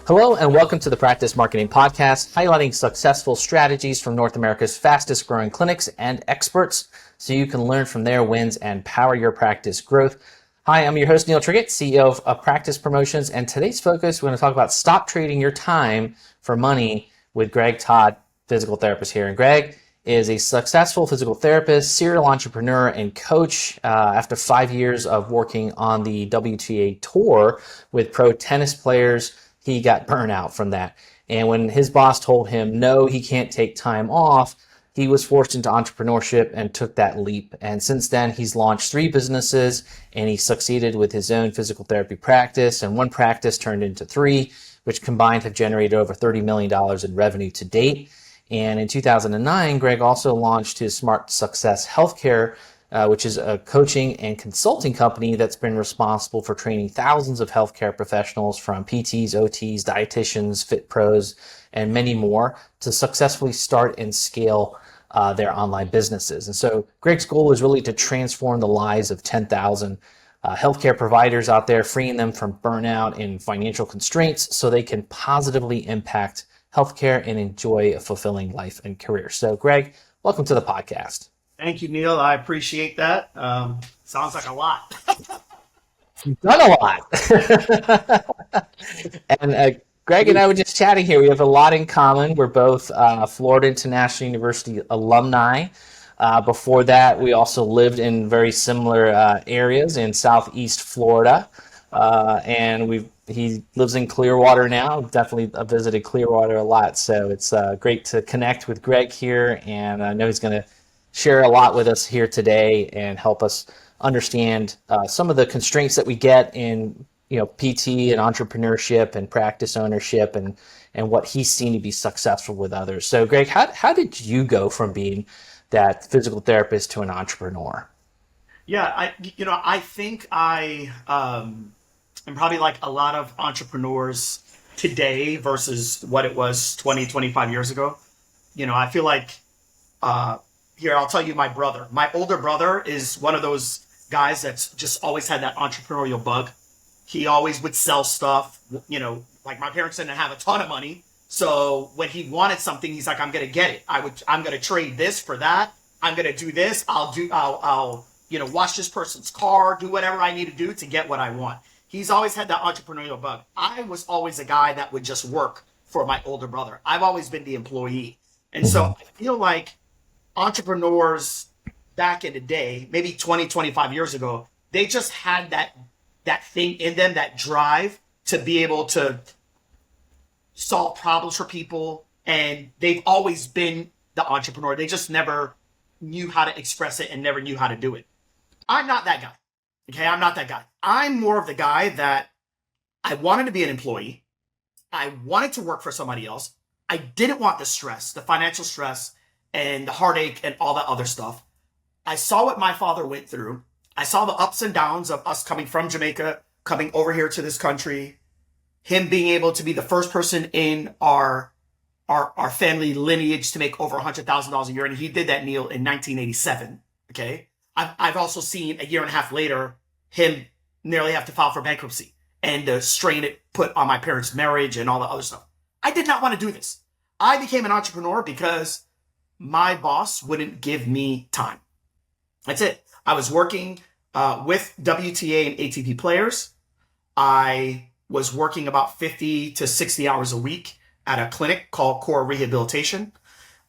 Hello and welcome to the Practice Marketing Podcast, highlighting successful strategies from North America's fastest growing clinics and experts so you can learn from their wins and power your practice growth. Hi, I'm your host, Neil Triggett, CEO of Practice Promotions, and today's focus, we're going to talk about stop trading your time for money with Greg Todd, physical therapist here. And Greg is a successful physical therapist, serial entrepreneur, and coach. After 5 years of working on the WTA tour with pro tennis players, he got burnout from that. And when his boss told him, no, he can't take time off, he was forced into entrepreneurship and took that leap. And since then, he's launched 3 businesses and he succeeded with his own physical therapy practice. And 1 practice turned into 3, which combined have generated over $30 million in revenue to date. And in 2009, Greg also launched his Smart Success Healthcare, which is a coaching and consulting company that's been responsible for training thousands of healthcare professionals from PTs, OTs, Dietitians, FitPros, and many more to successfully start and scale their online businesses. And so Greg's goal is really to transform the lives of 10,000 healthcare providers out there, freeing them from burnout and financial constraints so they can positively impact healthcare and enjoy a fulfilling life and career. So Greg, welcome to the podcast. Thank you, Neil. I appreciate that. Sounds like a lot. You've done a lot. And Greg and I were just chatting here. We have a lot in common. We're both Florida International University alumni. Before that, we also lived in very similar areas in Southeast Florida. And he lives in Clearwater now. Definitely visited Clearwater a lot. So it's great to connect with Greg here. And I know he's going to share a lot with us here today and help us understand some of the constraints that we get in PT and entrepreneurship and practice ownership and what he's seen to be successful with others. So Greg, how did you go from being that physical therapist to an entrepreneur? Yeah, I think I am probably like a lot of entrepreneurs today versus what it was 20, 25 years ago. I feel like here, I'll tell you my brother. My older brother is one of those guys that's just always had that entrepreneurial bug. He always would sell stuff. Like my parents didn't have a ton of money. So when he wanted something, he's like, I'm going to get it. I'm going to trade this for that. I'm going to do this. I'll wash this person's car, do whatever I need to do to get what I want. He's always had that entrepreneurial bug. I was always a guy that would just work for my older brother. I've always been the employee. And so I feel like entrepreneurs back in the day, maybe 20, 25 years ago, they just had that thing in them, that drive to be able to solve problems for people. And they've always been the entrepreneur. They just never knew how to express it and never knew how to do it. I'm not that guy. Okay, I'm not that guy. I'm more of the guy that I wanted to be an employee. I wanted to work for somebody else. I didn't want the stress, the financial stress, and the heartache and all that other stuff. I saw what my father went through. I saw the ups and downs of us coming from Jamaica, coming over here to this country, him being able to be the first person in our family lineage to make over $100,000 a year. And he did that, Neil, in 1987. Okay. I've also seen a year and a half later, him nearly have to file for bankruptcy and the strain it put on my parents' marriage and all the other stuff. I did not want to do this. I became an entrepreneur because my boss wouldn't give me time. That's it. I was working with WTA and ATP players. I was working about 50 to 60 hours a week at a clinic called Core Rehabilitation.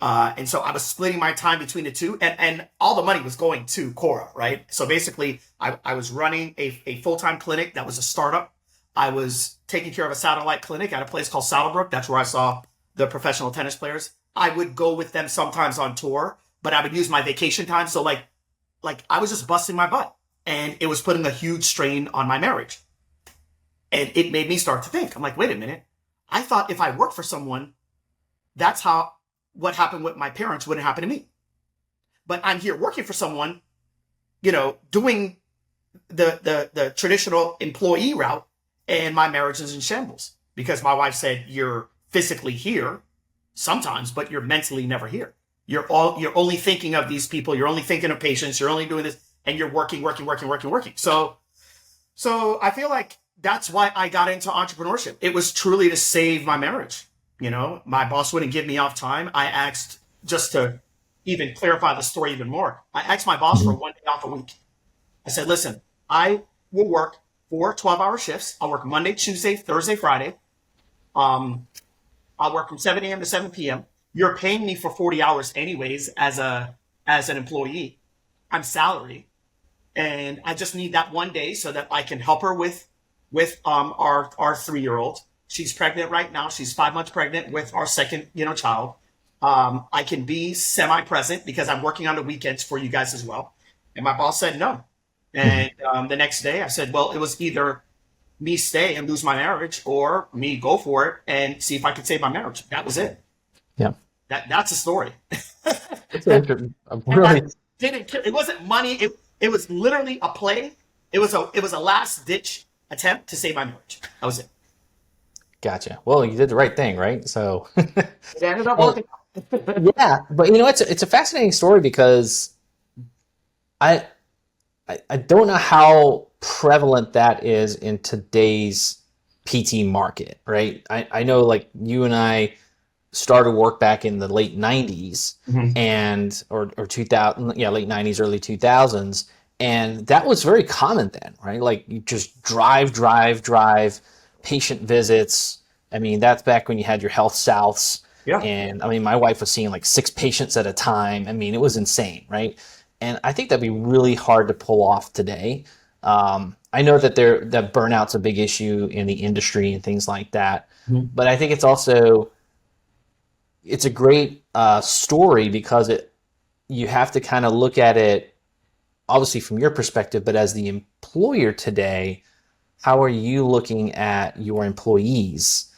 And so I was splitting my time between the two, and all the money was going to Cora, right? So basically, I was running a full-time clinic that was a startup. I was taking care of a satellite clinic at a place called Saddlebrook. That's where I saw the professional tennis players. I would go with them sometimes on tour, but I would use my vacation time. So like I was just busting my butt, and it was putting a huge strain on my marriage. And it made me start to think. I'm like, wait a minute. I thought if I worked for someone, that's how what happened with my parents wouldn't happen to me. But I'm here working for someone, doing the traditional employee route, and my marriage is in shambles because my wife said, you're physically here sometimes, but you're mentally never here. You're only thinking of these people. You're only thinking of patients. You're only doing this, and you're working. So I feel like that's why I got into entrepreneurship. It was truly to save my marriage. You know, my boss wouldn't give me off time. I asked, just to even clarify the story even more, I asked my boss for 1 day off a week. I said, listen, I will work 4 12-hour shifts. I'll work Monday, Tuesday, Thursday, Friday. I'll work from 7 a.m. to 7 p.m. You're paying me for 40 hours anyways as an employee. I'm salary. And I just need that 1 day so that I can help her with our 3-year-old. She's pregnant right now. She's 5 months pregnant with our second, child. I can be semi-present because I'm working on the weekends for you guys as well. And my boss said no. And the next day I said, well, it was either me stay and lose my marriage or me go for it and see if I could save my marriage. That was it. Yeah. That's a story. It's interesting. Really. It wasn't money. It was literally a play. It was a last ditch attempt to save my marriage. That was it. Gotcha. Well, you did the right thing, right? So It ended up working out. yeah, but it's a fascinating story because I don't know how prevalent that is in today's PT market, right? I know like you and I started work back in the late 90s and or 2000, late 90s, early 2000s, and that was very common then, right? Like you just drive, patient visits. I mean, that's back when you had your health souths. Yeah. And I mean, my wife was seeing like 6 patients at a time. I mean, it was insane, right? And I think that'd be really hard to pull off today. I know that that burnout's a big issue in the industry and things like that. But I think it's a great story because you have to kind of look at it, obviously from your perspective, but as the employer today, how are you looking at your employees?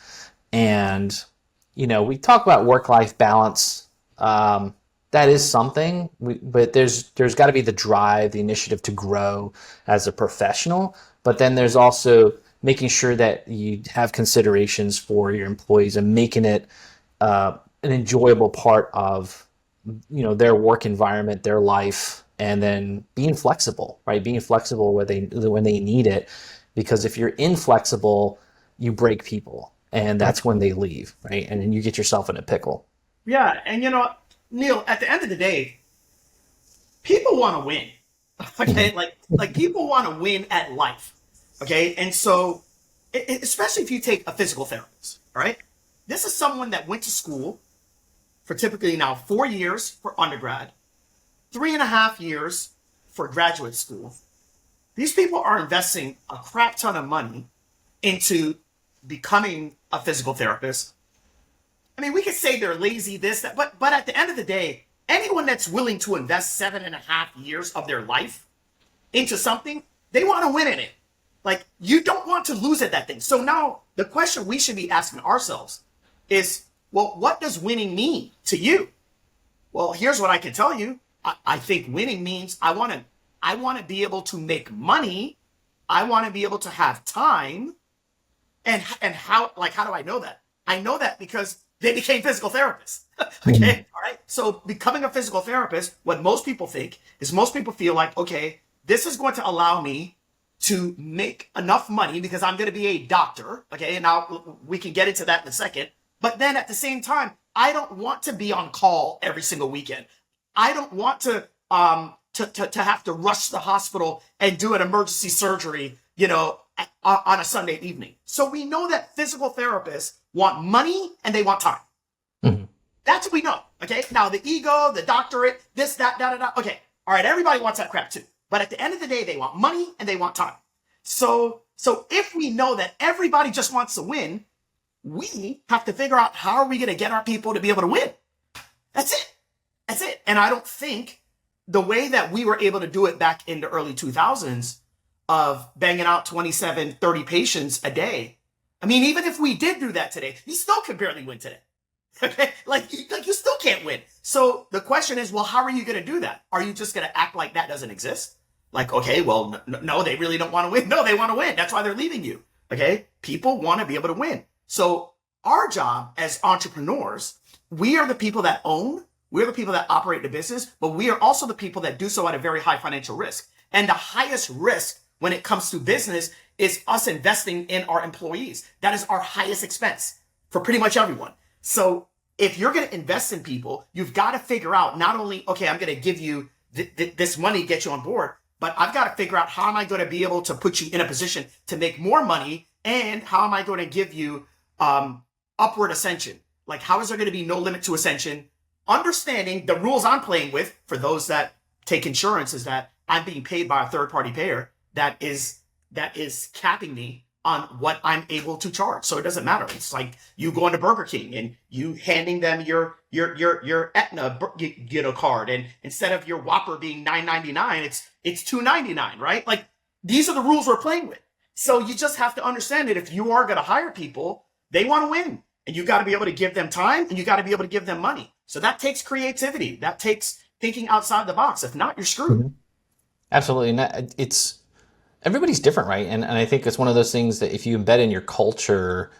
And, we talk about work-life balance. That is something, but there's got to be the drive, the initiative to grow as a professional. But then there's also making sure that you have considerations for your employees and making it an enjoyable part of, their work environment, their life, and then being flexible, right? Being flexible when they need it, because if you're inflexible, you break people, and that's when they leave, right? And then you get yourself in a pickle. Yeah, and Neil, at the end of the day, people want to win. Okay, like people want to win at life. Okay, and so especially if you take a physical therapist, right? This is someone that went to school for typically now 4 years for undergrad, 3.5 years for graduate school. These people are investing a crap ton of money into becoming a physical therapist. I mean, we could say they're lazy, this, that, but at the end of the day, anyone that's willing to invest 7.5 years of their life into something, they want to win in it. Like, you don't want to lose at that thing. So now the question we should be asking ourselves is, well, what does winning mean to you? Well, here's what I can tell you. I think winning means I want to be able to make money. I want to be able to have time. And how do I know that? I know that because they became physical therapists. Okay. All right. So becoming a physical therapist, what most people think is most people feel like, okay, this is going to allow me to make enough money because I'm going to be a doctor. Okay. And now we can get into that in a second. But then at the same time, I don't want to be on call every single weekend. I don't want to have to rush to the hospital and do an emergency surgery, on a Sunday evening. So we know that physical therapists want money and they want time. Mm-hmm. That's what we know. Okay. Now the ego, the doctorate, this, that, da. Okay. All right. Everybody wants that crap too. But at the end of the day, they want money and they want time. So if we know that everybody just wants to win, we have to figure out how are we going to get our people to be able to win. That's it. And I don't think the way that we were able to do it back in the early 2000s of banging out 27, 30 patients a day. I mean, even if we did do that today, you still could barely win today. Okay. Like you still can't win. So the question is, well, how are you going to do that? Are you just going to act like that doesn't exist? Like, okay, well, no, they really don't want to win. No, they want to win. That's why they're leaving you. Okay. People want to be able to win. So our job as entrepreneurs, we are the people that own, we're the people that operate the business, but we are also the people that do so at a very high financial risk. And the highest risk when it comes to business is us investing in our employees. That is our highest expense for pretty much everyone. So if you're going to invest in people, you've got to figure out not only, okay, I'm going to give you this money to get you on board, but I've got to figure out how am I going to be able to put you in a position to make more money, and how am I going to give you upward ascension? Like, how is there going to be no limit to ascension? Understanding the rules I'm playing with for those that take insurance is that I'm being paid by a third-party payer that is capping me on what I'm able to charge. So it doesn't matter. It's like you going to Burger King and you handing them your Aetna card, and instead of your Whopper being $9.99, it's $2.99, right? Like, these are the rules we're playing with. So you just have to understand that if you are going to hire people, they want to win, and you got to be able to give them time, and you got to be able to give them money. So that takes creativity. That takes thinking outside the box. If not, you're screwed. Mm-hmm. Absolutely. And everybody's different, right? And I think it's one of those things that if you embed in your culture,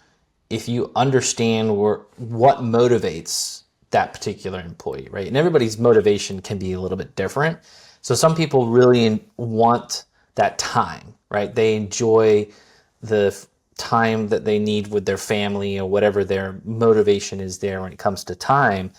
if you understand what motivates that particular employee, right? And everybody's motivation can be a little bit different. So some people really want that time, right? They enjoy the time that they need with their family, or whatever their motivation is there when it comes to time.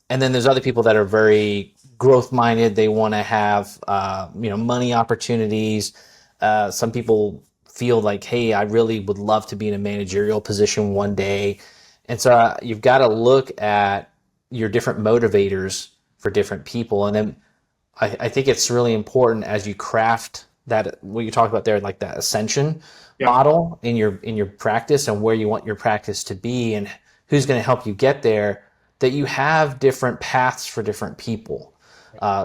And then there's other people that are very growth minded. They want to have, money opportunities. Some people feel like, hey, I really would love to be in a managerial position one day. And so you've got to look at your different motivators for different people. And then I think it's really important as you craft that, what you talked about there, like that ascension model in your practice, and where you want your practice to be and who's going to help you get there, that you have different paths for different people.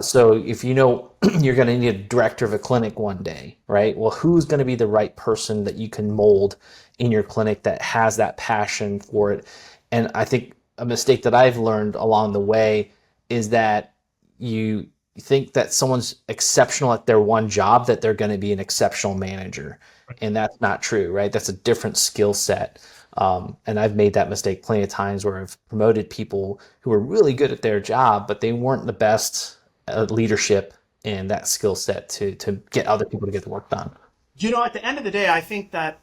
So if you know you're going to need a director of a clinic one day, right? Well, who's going to be the right person that you can mold in your clinic that has that passion for it? And I think a mistake that I've learned along the way is that you think that someone's exceptional at their one job, that they're going to be an exceptional manager. And that's not true, right? That's a different skill set. And I've made that mistake plenty of times where I've promoted people who were really good at their job, but they weren't the best leadership in that skill set to get other people to get the work done. At the end of the day, I think that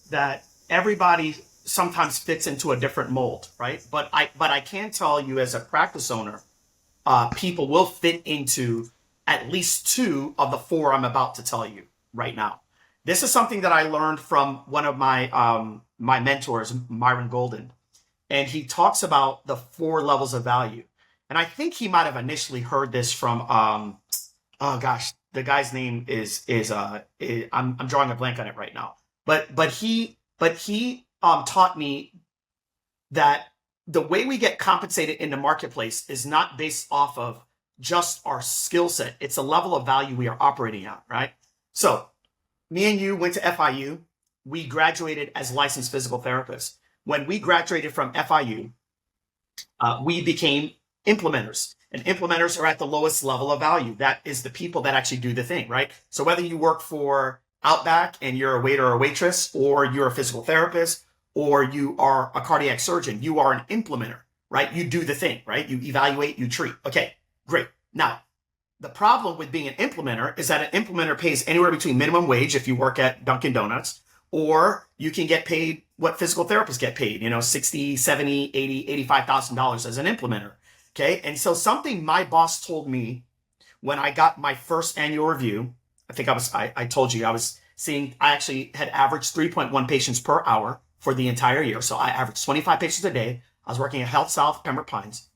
that everybody sometimes fits into a different mold, right? But I can tell you, as a practice owner, people will fit into at least 2 of the 4 I'm about to tell you right now. This is something that I learned from one of my my mentors, Myron Golden, and he talks about the 4 levels of value. And I think he might have initially heard this from the guy's name is I'm drawing a blank on it right now. But he taught me that the way we get compensated in the marketplace is not based off of just our skill set. It's a level of value we are operating at, right? So me and you went to FIU. We graduated as licensed physical therapists. When we graduated from FIU, we became implementers. And implementers are at the lowest level of value. That is the people that actually do the thing, right? So whether you work for Outback and you're a waiter or a waitress, or you're a physical therapist, or you are a cardiac surgeon, you are an implementer, right? You do the thing, right? You evaluate, you treat. Okay, great. Now, the problem with being an implementer is that an implementer pays anywhere between minimum wage if you work at Dunkin' Donuts, or you can get paid what physical therapists get paid, $60,000, $70,000, $80,000, $85,000 as an implementer. Okay. And so something my boss told me when I got my first annual review, I told you I actually had averaged 3.1 patients per hour for the entire year. So I averaged 25 patients a day. I was working at Health South, Pembroke Pines.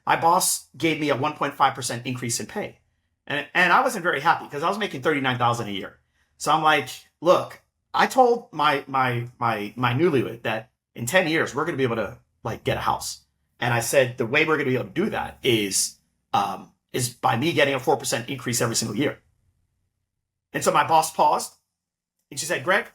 My boss gave me a 1.5% increase in pay. And I wasn't very happy because I was making $39,000 a year. So I'm like, look, I told my newlywed that in 10 years, we're going to be able to get a house. And I said, the way we're going to be able to do that is by me getting a 4% increase every single year. And so my boss paused and she said, Greg,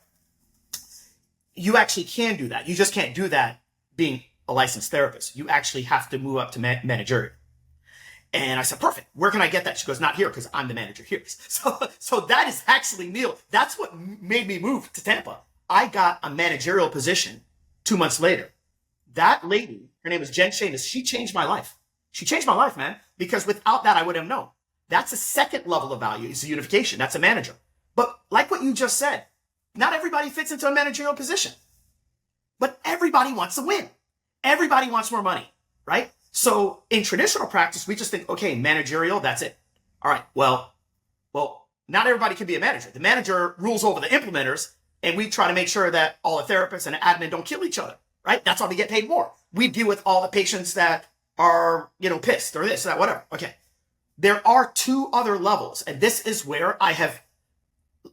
you actually can do that. You just can't do that being a licensed therapist. You actually have to move up to managerial. And I said, perfect. Where can I get that? She goes, not here, because I'm the manager here. So that is actually Neil. That's what made me move to Tampa. I got a managerial position 2 months later. That lady, her name is Jen Shamus. She changed my life. She changed my life, man, because without that, I wouldn't have known. That's a second level of value. It's a unification. That's a manager. But like what you just said, Not everybody fits into a managerial position, but everybody wants to win. Everybody wants more money, right? So in traditional practice, we just think, okay, managerial, that's it. All right, well, not everybody can be a manager. The manager rules over the implementers, and we try to make sure that all the therapists and the admin don't kill each other, right? That's why we get paid more. We deal with all the patients that are, pissed or this, that, whatever. Okay. There are two other levels, and this is where I have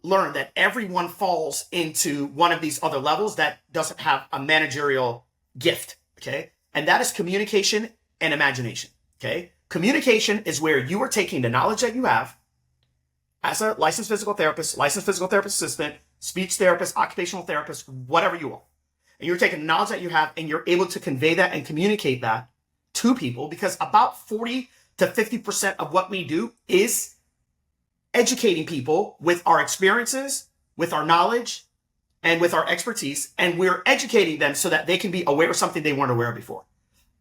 learned that everyone falls into one of these other levels that doesn't have a managerial gift, okay? And that is communication and imagination, okay? Communication is where you are taking the knowledge that you have as a licensed physical therapist assistant, speech therapist, occupational therapist, whatever you are. And you're taking the knowledge that you have and you're able to convey that and communicate that to people, because about 40 to 50% of what we do is educating people with our experiences, with our knowledge, and with our expertise. And we're educating them so that they can be aware of something they weren't aware of before.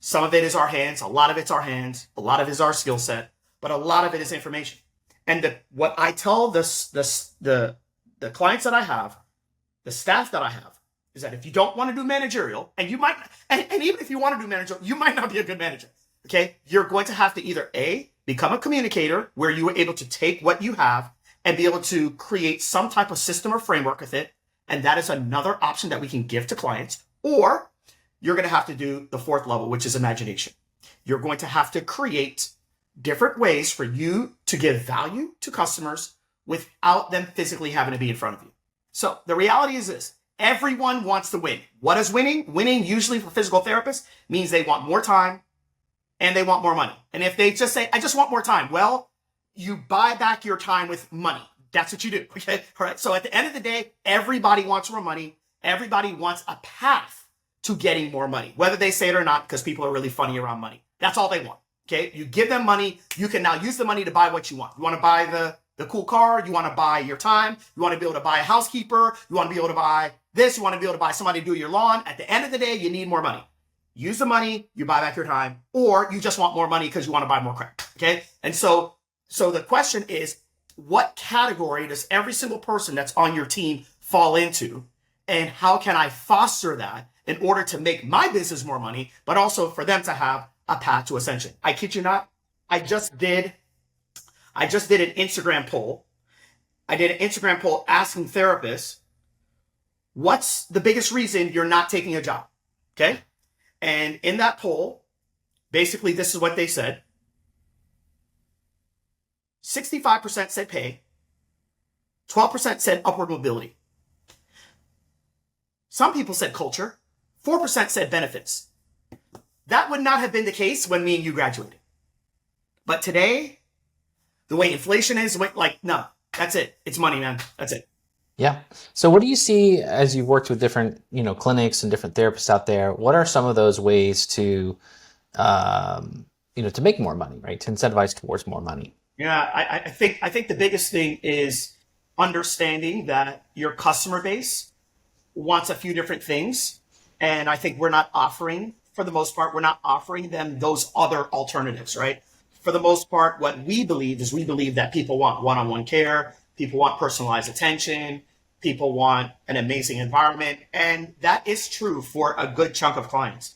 Some of it is our hands, a lot of it's our hands, a lot of it is our skill set, but a lot of it is information. And what I tell the clients that I have, the staff that I have, is that if you don't want to do managerial, and you might, and even if you want to do managerial, you might not be a good manager. Okay, you're going to have to either A, become a communicator where you are able to take what you have and be able to create some type of system or framework with it. And that is another option that we can give to clients. Or you're going to have to do the fourth level, which is imagination. You're going to have to create different ways for you to give value to customers without them physically having to be in front of you. So the reality is this: everyone wants to win. What is winning? Winning usually for physical therapists means they want more time and they want more money. And if they just say, I just want more time, well, you buy back your time with money. That's what you do. Okay. All right. So at the end of the day, everybody wants more money. Everybody wants a path to getting more money, whether they say it or not, because people are really funny around money. That's all they want. Okay. You give them money. You can now use the money to buy what you want. You want to buy the cool car. You want to buy your time. You want to be able to buy a housekeeper. You want to be able to buy this. You want to be able to buy somebody to do your lawn. At the end of the day, you need more money. Use the money, you buy back your time, or you just want more money because you want to buy more crap. Okay. And so the question is, what category does every single person that's on your team fall into? And how can I foster that in order to make my business more money, but also for them to have a path to ascension? I kid you not. I just did an Instagram poll. I did an Instagram poll asking therapists, what's the biggest reason you're not taking a job? Okay. And in that poll, basically, this is what they said. 65% said pay. 12% said upward mobility. Some people said culture. 4% said benefits. That would not have been the case when me and you graduated. But today, the way inflation is, no, that's it. It's money, man. That's it. Yeah. So what do you see as you've worked with different, clinics and different therapists out there? What are some of those ways to, to make more money, right? To incentivize towards more money? Yeah, I think the biggest thing is understanding that your customer base wants a few different things. And I think for the most part, we're not offering them those other alternatives, right? For the most part, what we believe that people want one-on-one care, people want personalized attention, people want an amazing environment. And that is true for a good chunk of clients.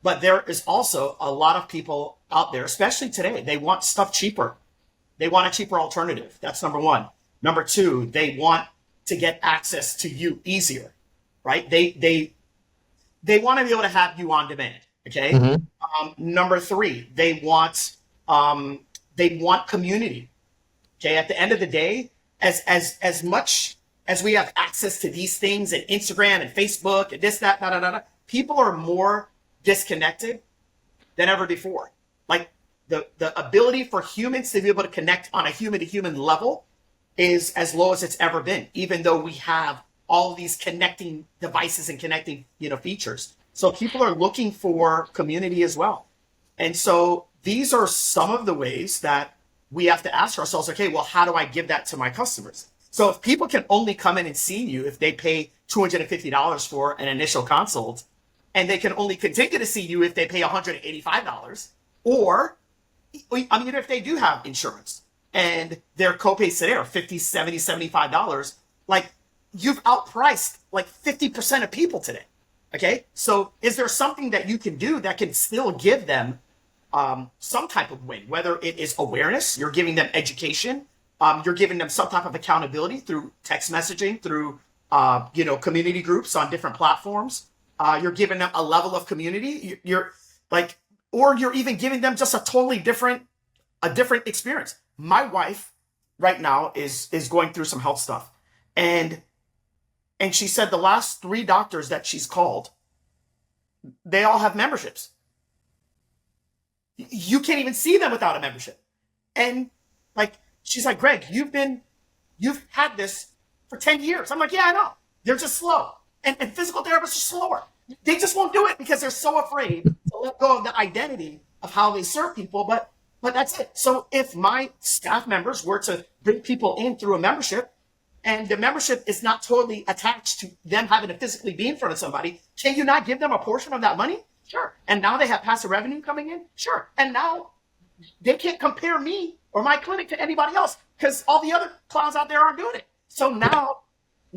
But there is also a lot of people out there, especially today, they want stuff cheaper. They want a cheaper alternative. That's number one. Number two, they want to get access to you easier, right? They want to be able to have you on demand. Okay. Mm-hmm. Number three, they want community. Okay. At the end of the day, as much as we have access to these things and Instagram and Facebook and this, that, people are more disconnected than ever before. Like the ability for humans to be able to connect on a human to human level is as low as it's ever been, even though we have all these connecting devices and connecting, features. So people are looking for community as well. And so these are some of the ways that we have to ask ourselves, okay, well, how do I give that to my customers? So if people can only come in and see you if they pay $250 for an initial consult, and they can only continue to see you if they pay $185, or if they do have insurance and their copays today are $50, $70, $75, like you've outpriced like 50% of people today. Okay. So is there something that you can do that can still give them some type of win, whether it is awareness, you're giving them education, you're giving them some type of accountability through text messaging, through, community groups on different platforms. You're giving them a level of community. You're like, or you're even giving them just a different experience. My wife right now is going through some health stuff. And she said the last 3 doctors that she's called, they all have memberships. You can't even see them without a membership. And like, she's like, Greg, you've had this for 10 years. I'm like, yeah, I know. They're just slow. And physical therapists are slower. They just won't do it because they're so afraid to let go of the identity of how they serve people. But that's it. So if my staff members were to bring people in through a membership, and the membership is not totally attached to them having to physically be in front of somebody, can you not give them a portion of that money? Sure. And now they have passive revenue coming in? Sure. And now they can't compare me or my clinic to anybody else because all the other clowns out there aren't doing it. So now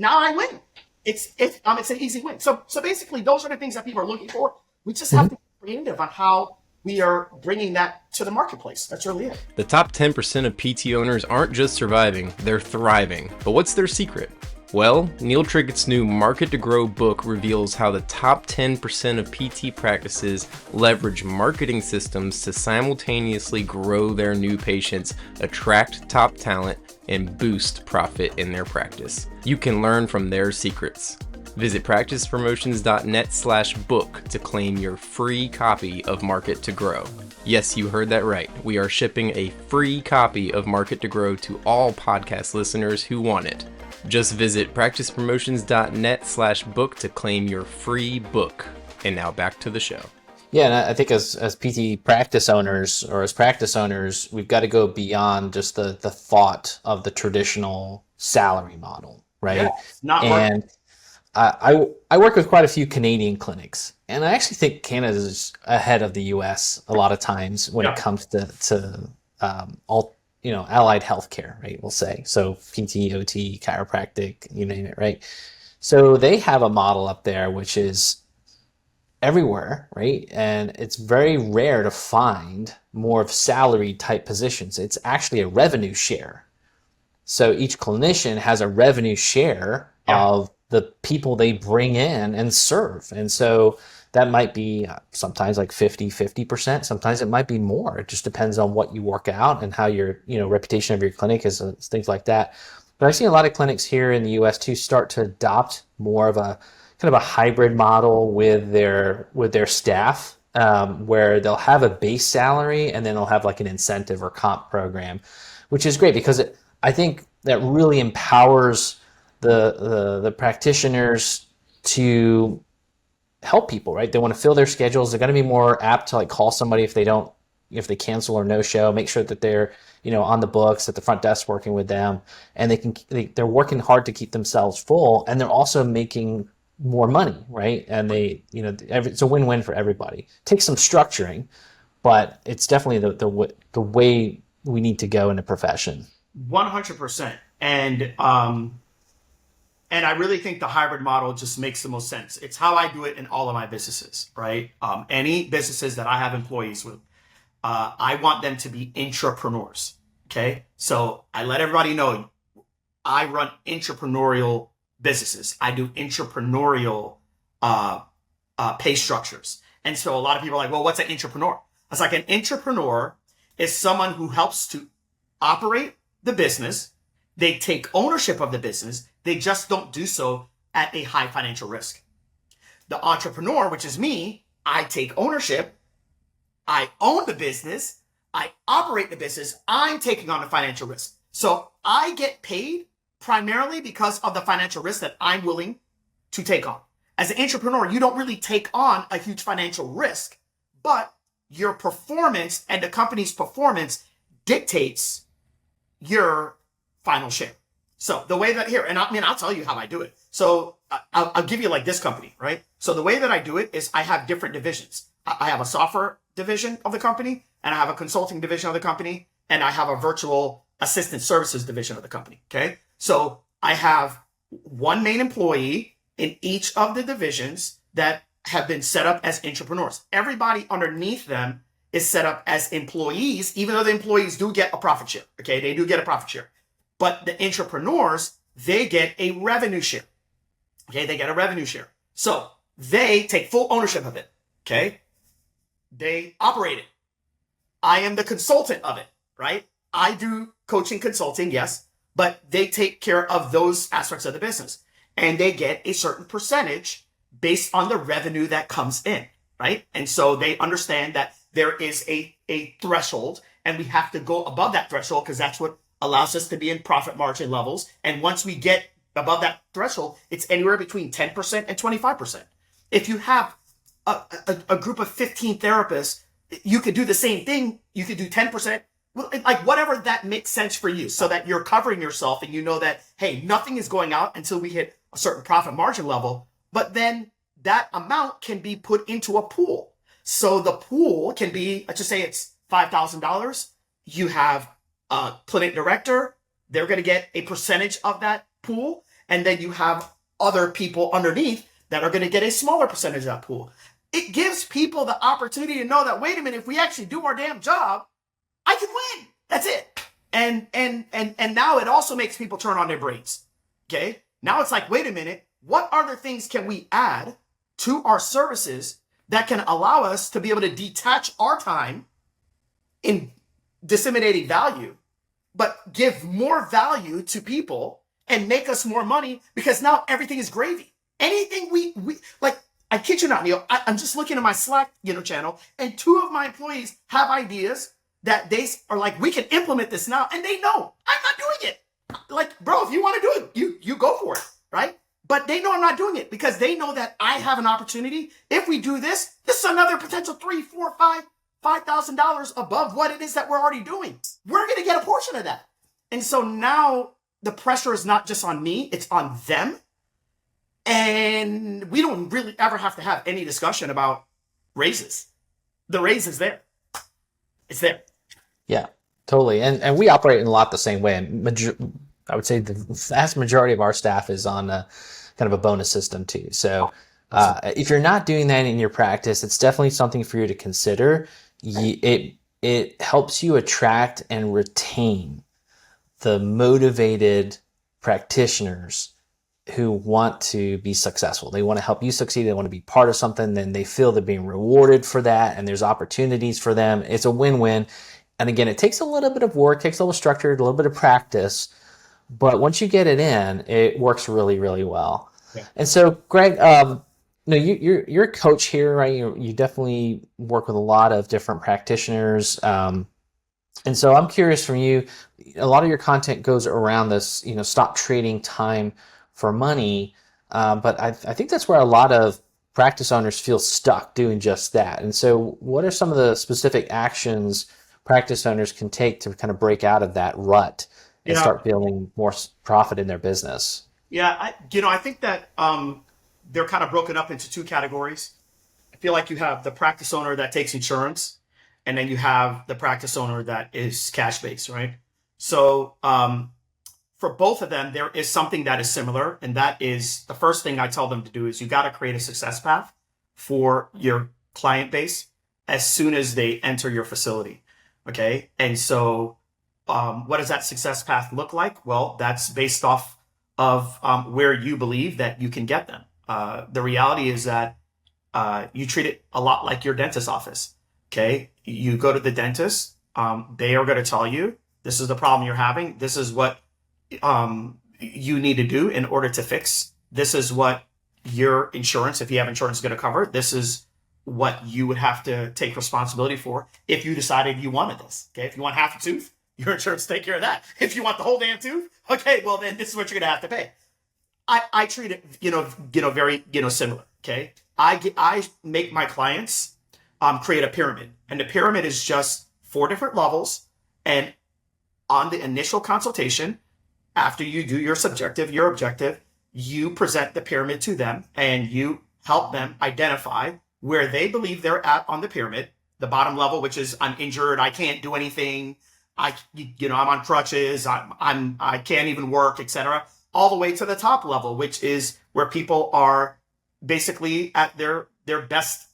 I win. It's an easy win. So basically, those are the things that people are looking for. We just have to be creative on how we are bringing that to the marketplace. That's really it. The top 10% of PT owners aren't just surviving, they're thriving. But what's their secret? Well, Neil Trickett's new Market to Grow book reveals how the top 10% of PT practices leverage marketing systems to simultaneously grow their new patients, attract top talent, and boost profit in their practice. You can learn from their secrets. Visit practicepromotions.net/book to claim your free copy of Market to Grow. Yes, you heard that right. We are shipping a free copy of Market to Grow to all podcast listeners who want it. Just visit practicepromotions.net/book to claim your free book. And now back to the show. Yeah, and I think as PT practice owners or as practice owners, we've got to go beyond just the thought of the traditional salary model, right? Yeah, not and I work with quite a few Canadian clinics, and I actually think Canada is ahead of the U.S. a lot of times when it comes to all allied healthcare, right? We'll say so, PT, OT, chiropractic, you name it, right? So they have a model up there which is everywhere, right? And it's very rare to find more of salary type positions. It's actually a revenue share. So each clinician has a revenue share of the people they bring in and serve. And so that might be sometimes like 50%. Sometimes it might be more. It just depends on what you work out and how your reputation of your clinic is, things like that. But I've seen a lot of clinics here in the US too start to adopt more of a kind of a hybrid model with their staff, where they'll have a base salary and then they'll have like an incentive or comp program, which is great because I think that really empowers the practitioners to help people, right? They want to fill their schedules. They're going to be more apt to like call somebody if they cancel or no show, make sure that they're, on the books at the front desk working with them, and they're working hard to keep themselves full, and they're also making more money, right? And it's a win-win for everybody. It takes some structuring, but it's definitely the way we need to go in the profession. 100%. And I really think the hybrid model just makes the most sense. It's how I do it in all of my businesses, right? Any businesses that I have employees with, I want them to be intrapreneurs, okay? So I let everybody know I run entrepreneurial businesses. I do entrepreneurial pay structures. And so a lot of people are like, well, what's an entrepreneur? I was like, an entrepreneur is someone who helps to operate the business. They take ownership of the business. They just don't do so at a high financial risk. The entrepreneur, which is me, I take ownership. I own the business. I operate the business. I'm taking on the financial risk. So I get paid primarily because of the financial risk that I'm willing to take on. As an entrepreneur, you don't really take on a huge financial risk, but your performance and the company's performance dictates your final share. So the way that here, and I'll tell you how I do it. So I'll give you like this company, right? So the way that I do it is I have different divisions. I have a software division of the company, and I have a consulting division of the company, and I have a virtual assistant services division of the company. Okay. So I have one main employee in each of the divisions that have been set up as entrepreneurs. Everybody underneath them is set up as employees, even though the employees do get a profit share. Okay, they do get a profit share. But the entrepreneurs, they get a revenue share. Okay, they get a revenue share. So they take full ownership of it. Okay, they operate it. I am the consultant of it, right? I do coaching consulting, yes, but they take care of those aspects of the business. And they get a certain percentage based on the revenue that comes in, right? And so they understand that there is a threshold, and we have to go above that threshold because that's what allows us to be in profit margin levels. And once we get above that threshold, it's anywhere between 10% and 25%. If you have a group of 15 therapists, you could do the same thing. You could do 10%, like whatever that makes sense for you, so that you're covering yourself and you know that, hey, nothing is going out until we hit a certain profit margin level. But then that amount can be put into a pool. So the pool can be, let's just say it's $5,000. You have a clinic director. They're going to get a percentage of that pool. And then you have other people underneath that are going to get a smaller percentage of that pool. It gives people the opportunity to know that, wait a minute, if we actually do our damn job, I can win. That's it. And now it also makes people turn on their brains. Okay. Now it's like, wait a minute, what other things can we add to our services that can allow us to be able to detach our time in disseminating value, but give more value to people and make us more money, because now everything is gravy. Anything we like, I kid you not, Neil, I'm just looking at my Slack, channel, and 2 of my employees have ideas that they are like, we can implement this now. And they know I'm not doing it. Like, bro, if you want to do it, you go for it. Right. But they know I'm not doing it because they know that I have an opportunity. If we do this, this is another potential $5,000 above what it is that we're already doing. We're going to get a portion of that. And so now the pressure is not just on me, it's on them. And we don't really ever have to have any discussion about raises. The raise is there. It's there. Yeah, totally. And we operate in a lot the same way. And I would say the vast majority of our staff is on a kind of a bonus system too. So if you're not doing that in your practice, it's definitely something for you to consider. It helps you attract and retain the motivated practitioners who want to be successful. They want to help you succeed. They want to be part of something. Then they feel they're being rewarded for that, and there's opportunities for them. It's a win-win. And again, it takes a little bit of work, takes a little structure, a little bit of practice, but once you get it in, it works really, really well. Yeah. And so, Greg, you're a coach here, right? You definitely work with a lot of different practitioners. And so I'm curious from you, a lot of your content goes around this, stop trading time for money. But I think that's where a lot of practice owners feel stuck doing just that. And so what are some of the specific actions practice owners can take to kind of break out of that rut and start building more profit in their business? Yeah, I think that they're kind of broken up into 2 categories. I feel like you have the practice owner that takes insurance, and then you have the practice owner that is cash-based, right? So for both of them, there is something that is similar, and that is the first thing I tell them to do is you got to create a success path for your client base as soon as they enter your facility, okay? And so what does that success path look like? Well, that's based off of where you believe that you can get them. The reality is that you treat it a lot like your dentist's office, okay? You go to the dentist, they are going to tell you, this is the problem you're having. This is what you need to do in order to fix. This is what your insurance, if you have insurance, is going to cover. This is what you would have to take responsibility for if you decided you wanted this. Okay, if you want half a tooth, your insurance take care of that. If you want the whole damn tooth, okay, well then this is what you're going to have to pay. I treat it, very, similar. Okay, I make my clients create a pyramid, and the pyramid is just 4 different levels. And on the initial consultation, after you do your subjective, your objective, you present the pyramid to them and you help them identify where they believe they're at on the pyramid. The bottom level, which is I'm injured, I can't do anything, I'm on crutches, I can't even work, etc. all the way to the top level, which is where people are basically at their best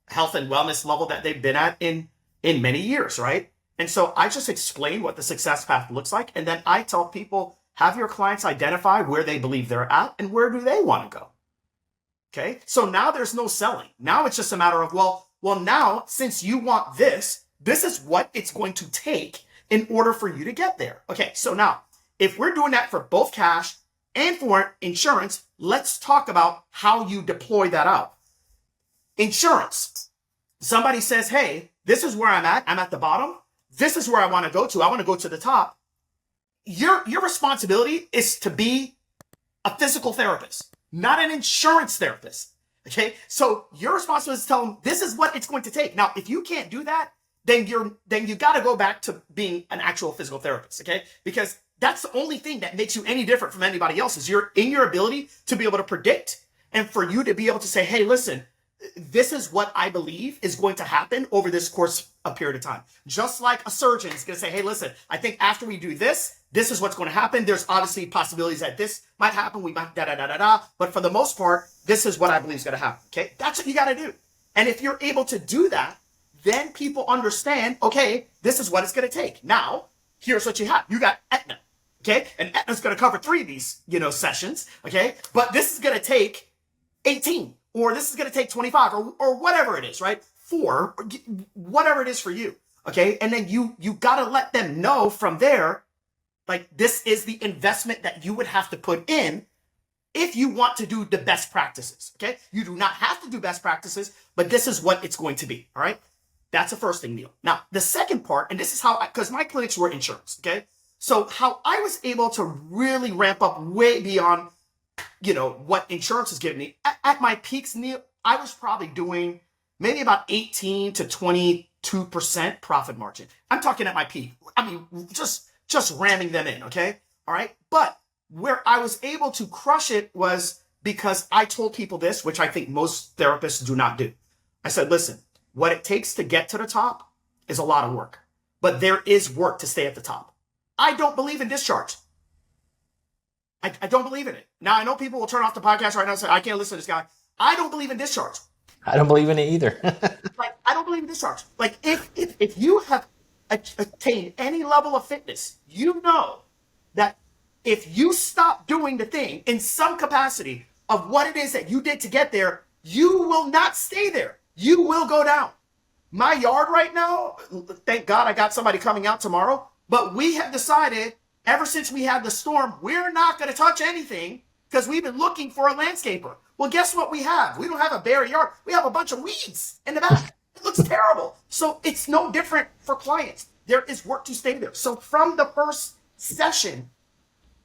health and wellness level that they've been at in many years, right? And so I just explain what the success path looks like. And then I tell people, have your clients identify where they believe they're at and where do they want to go. Okay. So now there's no selling. Now it's just a matter of, well, now since you want this is what it's going to take in order for you to get there. Okay. So now if we're doing that for both cash and for insurance, let's talk about how you deploy that out. Insurance. Somebody says, hey, this is where I'm at. I'm at the bottom. This is where I want to go to. I want to go to the top. Your responsibility is to be a physical therapist, not an insurance therapist. Okay. So your responsibility is to tell them this is what it's going to take. Now, if you can't do that, then you got to go back to being an actual physical therapist. Okay. Because that's the only thing that makes you any different from anybody else is your ability to be able to predict and for you to be able to say, hey, listen, this is what I believe is going to happen over this course of period of time. Just like a surgeon is going to say, hey, listen, I think after we do this is what's going to happen. There's obviously possibilities that this might happen. We might da-da-da-da-da. But for the most part, this is what I believe is going to happen. Okay. That's what you got to do. And if you're able to do that, then people understand, okay, this is what it's going to take. Now, here's what you have. You got Aetna. Okay. And Aetna's going to cover 3 of these, sessions. Okay. But this is going to take 18. Or this is going to take 25 or whatever it is, right? 4, whatever it is for you. Okay. And then you got to let them know from there, like this is the investment that you would have to put in if you want to do the best practices. Okay. You do not have to do best practices, but this is what it's going to be. All right. That's the first thing, Neil. Now, the second part, and this is how, because my clinics were insurance. Okay. So how I was able to really ramp up way beyond what insurance is giving me. At my peaks, Neil, I was probably doing maybe about 18 to 22% profit margin. I'm talking at my peak. I mean, just ramming them in. Okay. All right. But where I was able to crush it was because I told people this, which I think most therapists do not do. I said, listen, what it takes to get to the top is a lot of work, but there is work to stay at the top. I don't believe in discharge. I don't believe in it. Now, I know people will turn off the podcast right now and say, I can't listen to this guy. I don't believe in discharge. I don't believe in it either. I don't believe in discharge. Like, if you have attained any level of fitness, you know that if you stop doing the thing in some capacity of what it is that you did to get there, you will not stay there. You will go down. My yard right now, thank God I got somebody coming out tomorrow, but we have decided ever since we had the storm, we're not going to touch anything because we've been looking for a landscaper. Well, guess what we have? We don't have a bare yard. We have a bunch of weeds in the back. It looks terrible. So it's no different for clients. There is work to stay there. So from the first session,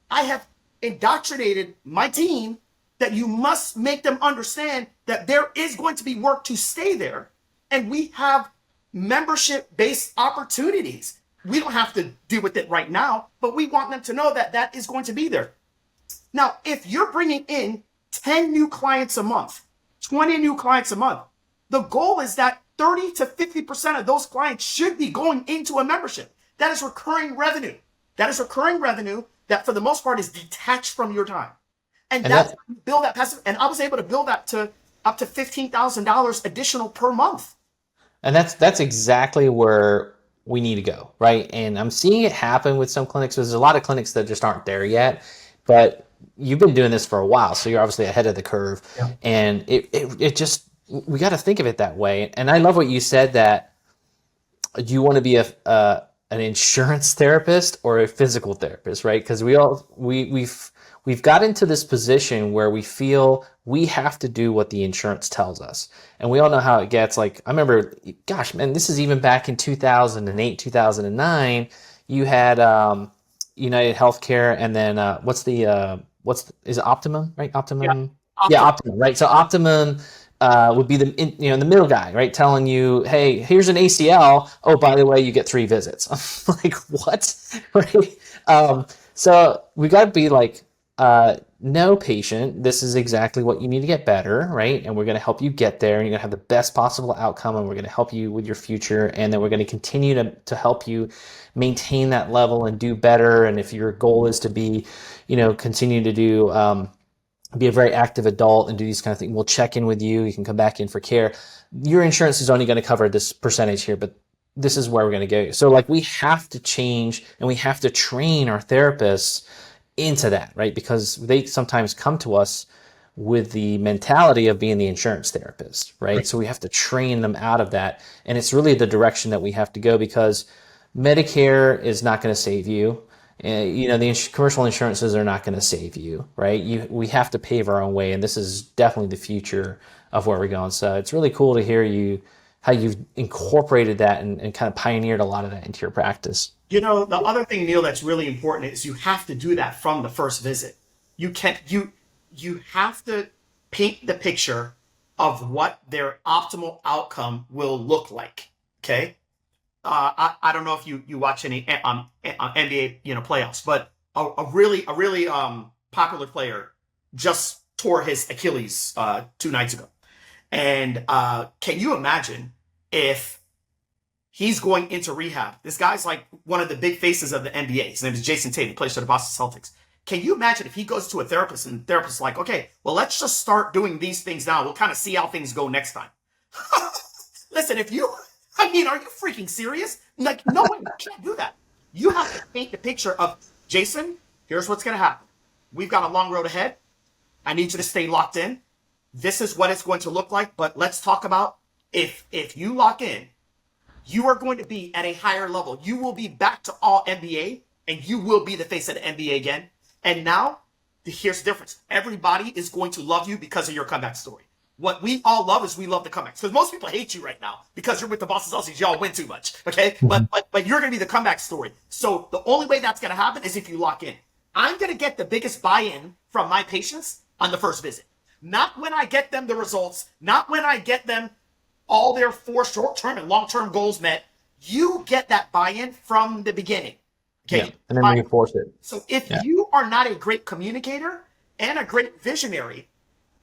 I have indoctrinated my team that you must make them understand that there is going to be work to stay there. And we have membership-based opportunities. We don't have to deal with it right now, but we want them to know that that is going to be there. Now, if you're bringing in 10 new clients a month, 20 new clients a month, the goal is that 30 to 50% of those clients should be going into a membership. That is recurring revenue. That is recurring revenue that for the most part is detached from your time. And that's build that passive. And I was able to build that to up to $15,000 additional per month. And that's exactly where we need to go, right? And I'm seeing it happen with some clinics. There's a lot of clinics that just aren't there yet, but you've been doing this for a while, so you're obviously ahead of the curve. Yeah. And it just, we got to think of it that way. And I love what you said, that you want to be an insurance therapist or a physical therapist, right? Because we've got into this position where we feel we have to do what the insurance tells us. And we all know how it gets. Like, I remember, gosh, man, this is even back in 2008, 2009, you had United Healthcare, and then is it Optimum, right? Optimum? Yeah, Optimum, right? So Optimum would be the middle guy, right? Telling you, hey, here's an ACL. Oh, by the way, you get 3 visits. I'm like, what? Right? So we got to be like, no, patient, this is exactly what you need to get better, right? And we're going to help you get there, and you're going to have the best possible outcome, and we're going to help you with your future, and then we're going to continue to help you maintain that level and do better. And if your goal is to be, continue to do, be a very active adult and do these kind of things, we'll check in with you. You can come back in for care. Your insurance is only going to cover this percentage here, but this is where we're going to go. So like, we have to change and we have to train our therapists into that, right? Because they sometimes come to us with the mentality of being the insurance therapist, right? So we have to train them out of that. And it's really the direction that we have to go, because Medicare is not going to save you. The commercial insurances are not going to save you, right? We have to pave our own way, and this is definitely the future of where we're going. So it's really cool to hear how you've incorporated that and kind of pioneered a lot of that into your practice. The other thing, Neil, that's really important is you have to do that from the first visit. You have to paint the picture of what their optimal outcome will look like. Okay. I don't know if you watch any NBA playoffs, but a really popular player just tore his Achilles 2 nights ago, and can you imagine if he's going into rehab? This guy's like one of the big faces of the NBA. His name is Jason Tatum. He plays for the Boston Celtics. Can you imagine if he goes to a therapist and the therapist's like, okay, well, let's just start doing these things now. We'll kind of see how things go next time. Listen, are you freaking serious? Like, no one can't do that. You have to paint the picture of, Jason, here's what's going to happen. We've got a long road ahead. I need you to stay locked in. This is what it's going to look like. But let's talk about if you lock in, you are going to be at a higher level. You will be back to all NBA, and you will be the face of the NBA again. And now, here's the difference. Everybody is going to love you because of your comeback story. What we all love is we love the comebacks, because most people hate you right now because you're with the Boston Celtics. Y'all win too much, okay? But you're going to be the comeback story. So the only way that's going to happen is if you lock in. I'm going to get the biggest buy-in from my patients on the first visit. Not when I get them the results, not when I get them all their 4 short-term and long-term goals met. You get that buy-in from the beginning. Okay. Yeah, and then reinforce it. So if you are not a great communicator and a great visionary,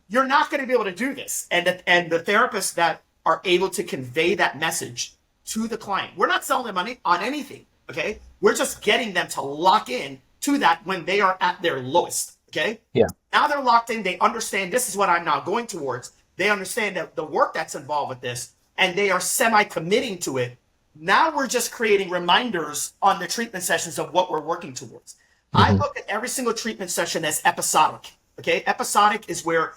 you're not going to be able to do this. And the therapists that are able to convey that message to the client, we're not selling them money on anything. Okay. We're just getting them to lock in to that when they are at their lowest. Okay. Yeah. Now they're locked in. They understand this is what I'm now going towards. They understand that the work that's involved with this, and they are semi-committing to it. Now we're just creating reminders on the treatment sessions of what we're working towards. I look at every single treatment session as episodic. Okay. Episodic is where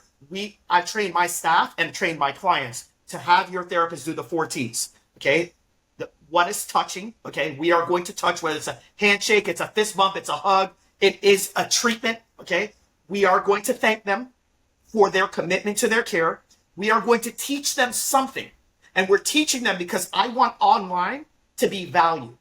I train my staff and train my clients to have your therapist do the 4 T's. Okay. What is touching? Okay. We are going to touch, whether it's a handshake, it's a fist bump, it's a hug. It is a treatment. Okay. We are going to thank them for their commitment to their care. We are going to teach them something. And we're teaching them because I want online to be value.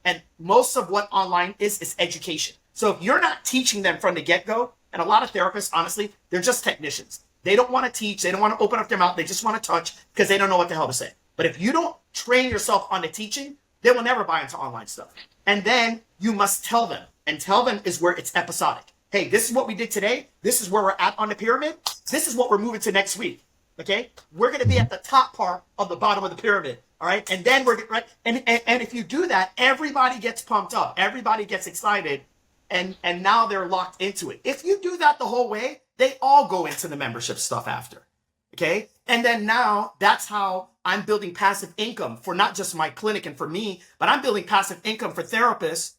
And most of what online is education. So if you're not teaching them from the get-go, and a lot of therapists, honestly, they're just technicians. They don't want to teach. They don't want to open up their mouth. They just want to touch because they don't know what the hell to say. But if you don't train yourself on the teaching, they will never buy into online stuff. And then you must tell them. And tell them is where it's episodic. Hey, this is what we did today. This is where we're at on the pyramid. This is what we're moving to next week. Okay? We're going to be at the top part of the bottom of the pyramid. All right? And then we're right. And if you do that, everybody gets pumped up. Everybody gets excited. And now they're locked into it. If you do that the whole way, they all go into the membership stuff after. Okay? And then now that's how I'm building passive income for not just my clinic and for me, but I'm building passive income for therapists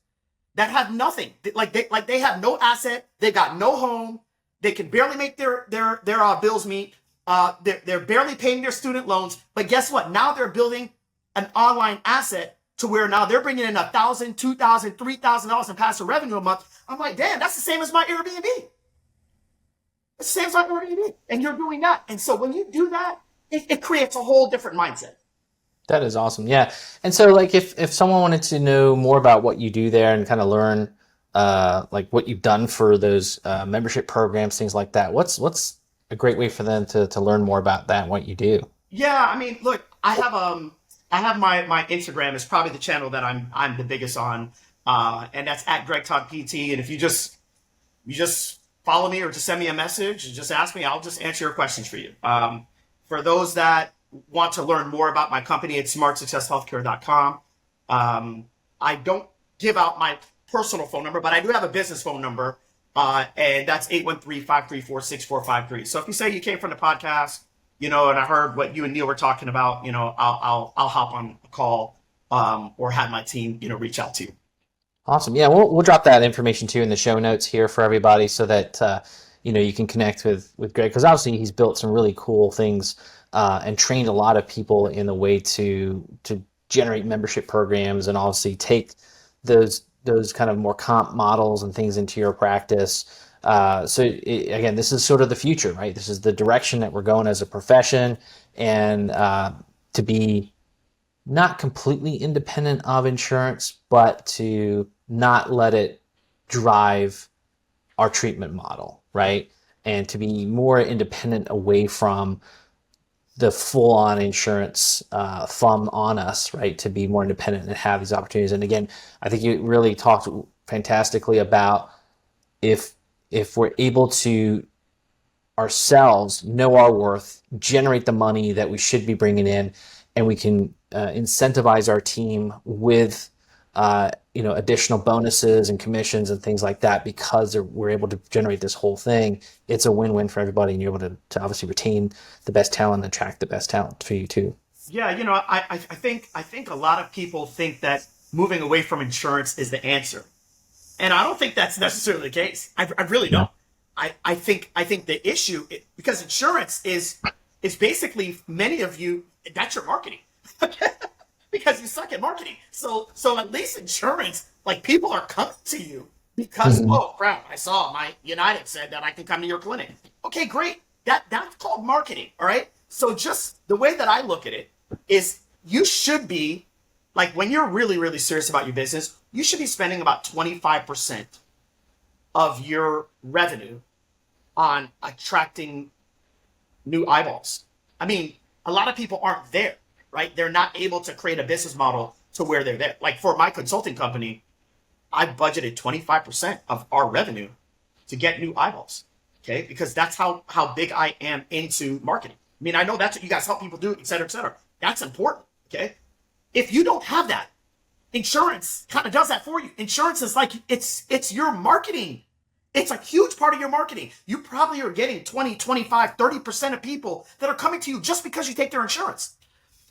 that have nothing. They have no asset. They got no home. They can barely make their bills meet. They're barely paying their student loans. But guess what? Now they're building an online asset to where now they're bringing in $1,000, $2,000, $3,000 in passive revenue a month. I'm like, damn, that's the same as my Airbnb. It's the same as my Airbnb. And you're doing that. And so when you do that, it creates a whole different mindset. That is awesome. Yeah. And so like if someone wanted to know more about what you do there and kind of learn like what you've done for those membership programs, things like that, what's a great way for them to learn more about that and what you do? Yeah, I mean, look, I have my Instagram is probably the channel that I'm the biggest on, and that's at Greg Todd PT. And if you just follow me or just send me a message and just ask me. I'll just answer your questions for you. For those that want to learn more about my company, it's smartsuccesshealthcare.com. I don't give out my personal phone number, but I do have a business phone number, and that's 813-534-6453. So if you say you came from the podcast, and I heard what you and Neil were talking about, I'll hop on a call, or have my team, reach out to you. Awesome. Yeah, we'll drop that information too in the show notes here for everybody, so that you can connect with Greg, because obviously he's built some really cool things and trained a lot of people in the way to generate membership programs, and obviously take those kind of more comp models and things into your practice. Again, this is sort of the future, right? This is the direction that we're going as a profession, and to be not completely independent of insurance, but to not let it drive our treatment model, right? And to be more independent away from the full-on insurance thumb on us, right? To be more independent and have these opportunities. And again, I think you really talked fantastically about if we're able to ourselves know our worth, generate the money that we should be bringing in, and we can incentivize our team with additional bonuses and commissions and things like that, because we're able to generate this whole thing. It's a win-win for everybody, and you're able to obviously retain the best talent and attract the best talent for you too. Yeah, I think a lot of people think that moving away from insurance is the answer, and I don't think that's necessarily the case. I really don't. I think the issue, because insurance is basically, many of you, that's your marketing. Because you suck at marketing. So at least insurance, like, people are coming to you because, oh crap, I saw my United said that I can come to your clinic. Okay, great. That's called marketing. All right. So just the way that I look at it is, you should be, like, when you're really, really serious about your business, you should be spending about 25% of your revenue on attracting new eyeballs. I mean, a lot of people aren't there, right? They're not able to create a business model to where they're there. Like, for my consulting company, I budgeted 25% of our revenue to get new eyeballs, okay? Because that's how big I am into marketing. I mean, I know that's what you guys help people do, et cetera, et cetera. That's important, okay? If you don't have that, insurance kind of does that for you. Insurance is like, it's your marketing. It's a huge part of your marketing. You probably are getting 20, 25, 30% of people that are coming to you just because you take their insurance.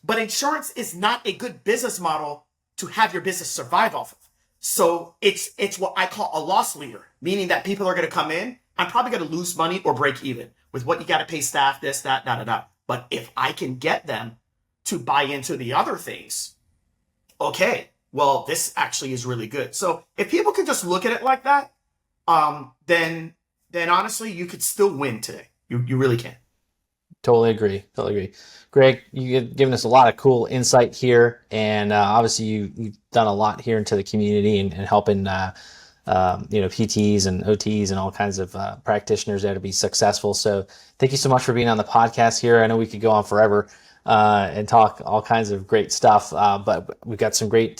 But insurance is not a good business model to have your business survive off of. So it's what I call a loss leader, meaning that people are going to come in. I'm probably going to lose money or break even with what you got to pay staff, this, that, da. But if I can get them to buy into the other things, okay, well, this actually is really good. So if people can just look at it like that, then honestly, you could still win today. You really can. Totally agree. Greg, you've given us a lot of cool insight here, and obviously you've done a lot here into the community and helping PTs and OTs and all kinds of practitioners there to be successful. So thank you so much for being on the podcast here. I know we could go on forever and talk all kinds of great stuff, but we've got some great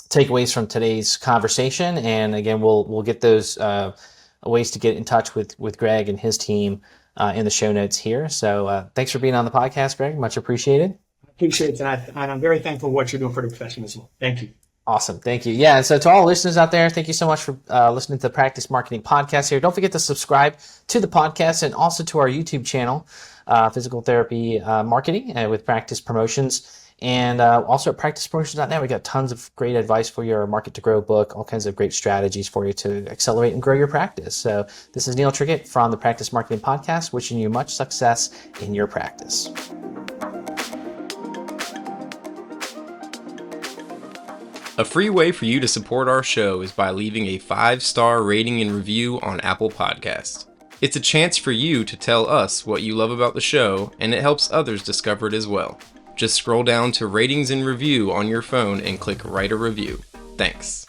takeaways from today's conversation. And again, we'll get those ways to get in touch with Greg and his team in the show notes here. So thanks for being on the podcast, Greg. Much appreciated. I appreciate it. And I'm very thankful for what you're doing for the profession as well. Thank you. Awesome. Thank you. Yeah. And so to all listeners out there, thank you so much for listening to the Practice Marketing Podcast here. Don't forget to subscribe to the podcast and also to our YouTube channel, Physical Therapy Marketing with Practice Promotions. And also at practicepromotions.net, we got tons of great advice for your Market to Grow book, all kinds of great strategies for you to accelerate and grow your practice. So this is Neil Trickett from the Practice Marketing Podcast, wishing you much success in your practice. A free way for you to support our show is by leaving a 5-star rating and review on Apple Podcasts. It's a chance for you to tell us what you love about the show, and it helps others discover it as well. Just scroll down to ratings and review on your phone and click write a review. Thanks.